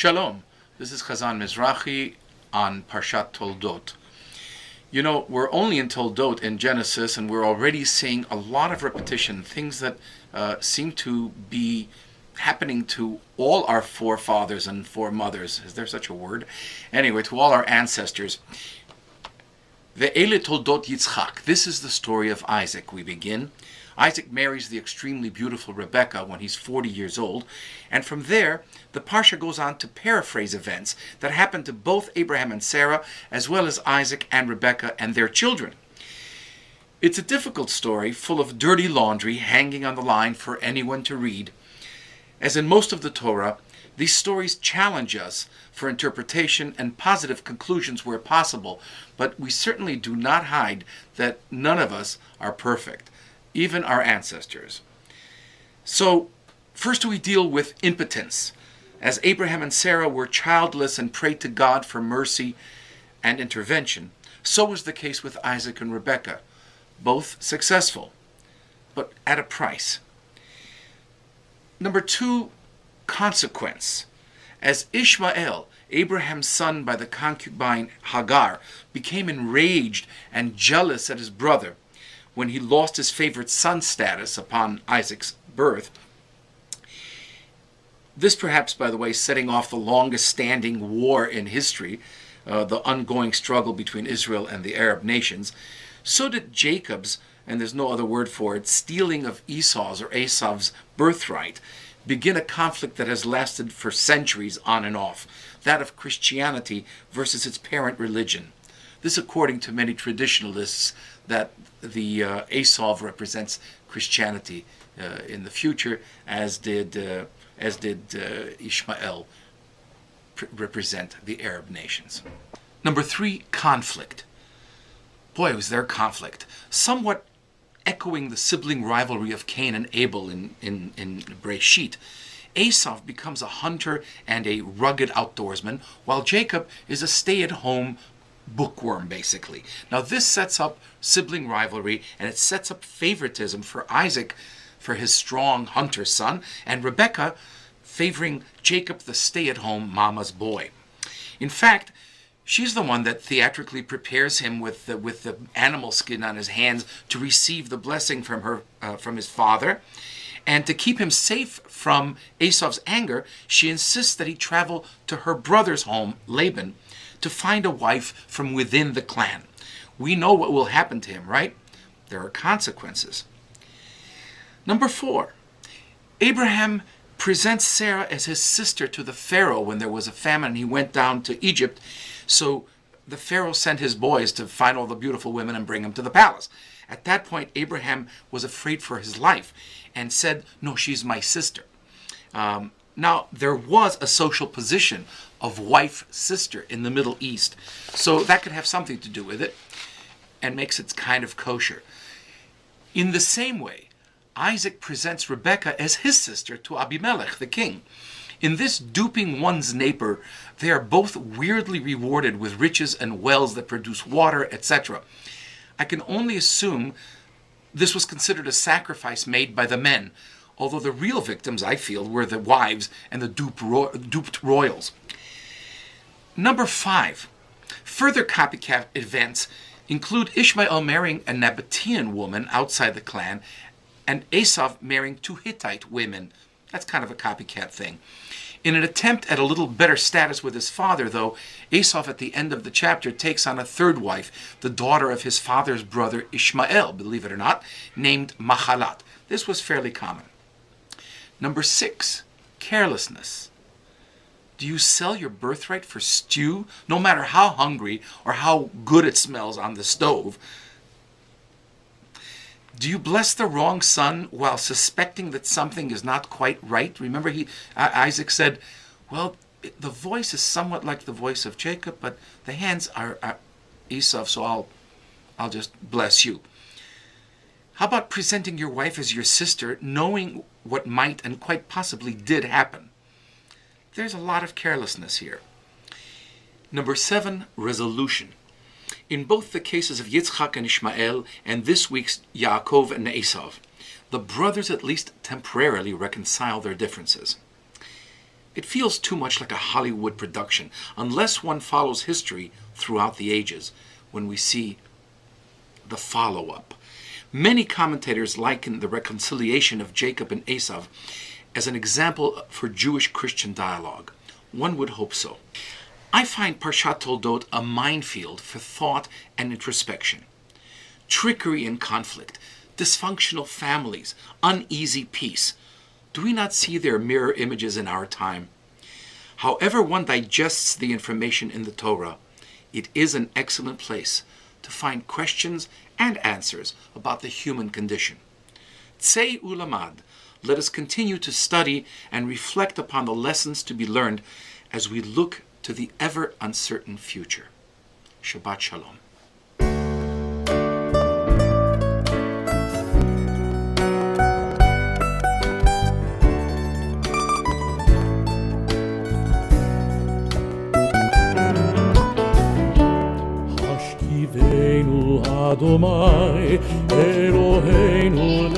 Shalom, this is Chazan Mizrahi on Parshat Toldot. You know, we're only in Toldot in Genesis, and we're already seeing a lot of repetition, things that seem to be happening to all our forefathers and foremothers. Is there such a word? Anyway, to all our ancestors. Ve'ele Toldot Yitzchak. This is the story of Isaac. We begin. Isaac marries the extremely beautiful Rivkah when he's 40 years old, and from there, the Parsha goes on to paraphrase events that happened to both Abraham and Sarah, as well as Isaac and Rebekah and their children. It's a difficult story, full of dirty laundry hanging on the line for anyone to read. As in most of the Torah, these stories challenge us for interpretation and positive conclusions where possible, but we certainly do not hide that none of us are perfect, even our ancestors. So, first we deal with impotence. As Abraham and Sarah were childless and prayed to God for mercy and intervention, so was the case with Isaac and Rebekah, both successful, but at a price. Number two, consequence. As Ishmael, Abraham's son by the concubine Hagar, became enraged and jealous at his brother when he lost his favorite son status upon Isaac's birth. This perhaps, by the way, setting off the longest standing war in history, the ongoing struggle between Israel and the Arab nations. So did Jacob's, and there's no other word for it, stealing of Esau's or Esav's birthright, begin a conflict that has lasted for centuries on and off, that of Christianity versus its parent religion. This according to many traditionalists, that the Esau represents Christianity in the future, as did Ishmael represent the Arab nations. Number three, conflict. Boy, was there conflict. Somewhat echoing the sibling rivalry of Cain and Abel in Breshit, Esau becomes a hunter and a rugged outdoorsman, while Jacob is a stay-at-home bookworm, basically. Now this sets up sibling rivalry, and it sets up favoritism for Isaac for his strong hunter son, and Rebekah favoring Jacob, the stay-at-home mama's boy. In fact, she's the one that theatrically prepares him with the animal skin on his hands to receive the blessing from his father. And to keep him safe from Esau's anger, she insists that he travel to her brother's home, Laban, to find a wife from within the clan. We know what will happen to him, right? There are consequences. Number four, Abraham presents Sarah as his sister to the Pharaoh when there was a famine and he went down to Egypt. So the Pharaoh sent his boys to find all the beautiful women and bring them to the palace. At that point, Abraham was afraid for his life and said, "No, she's my sister." Now, there was a social position of wife-sister in the Middle East, so that could have something to do with it and makes it kind of kosher. In the same way, Isaac presents Rebekah as his sister to Abimelech, the king. In this duping one's neighbor, they are both weirdly rewarded with riches and wells that produce water, etc. I can only assume this was considered a sacrifice made by the men, although the real victims, I feel, were the wives and the duped royals. Number five, further copycat events include Ishmael marrying a Nabatean woman outside the clan and Esau marrying two Hittite women. That's kind of a copycat thing. In an attempt at a little better status with his father, though, Esau at the end of the chapter takes on a third wife, the daughter of his father's brother Ishmael, believe it or not, named Mahalat. This was fairly common. Number six, carelessness. Do you sell your birthright for stew, no matter how hungry or how good it smells on the stove? Do you bless the wrong son while suspecting that something is not quite right? Remember, Isaac said, well, the voice is somewhat like the voice of Jacob, but the hands are Esau, so I'll just bless you. How about presenting your wife as your sister, knowing what might and quite possibly did happen? There's a lot of carelessness here. Number seven, resolution. In both the cases of Yitzchak and Ishmael and this week's Yaakov and Esau, the brothers at least temporarily reconcile their differences. It feels too much like a Hollywood production, unless one follows history throughout the ages, when we see the follow-up. Many commentators liken the reconciliation of Jacob and Esau as an example for Jewish-Christian dialogue. One would hope so. I find Parshat Toldot a minefield for thought and introspection. Trickery and conflict, dysfunctional families, uneasy peace. Do we not see their mirror images in our time? However one digests the information in the Torah, it is an excellent place to find questions and answers about the human condition. Tzei ulamad, let us continue to study and reflect upon the lessons to be learned as we look to the ever uncertain future. Shabbat Shalom. Adonai Eloheinu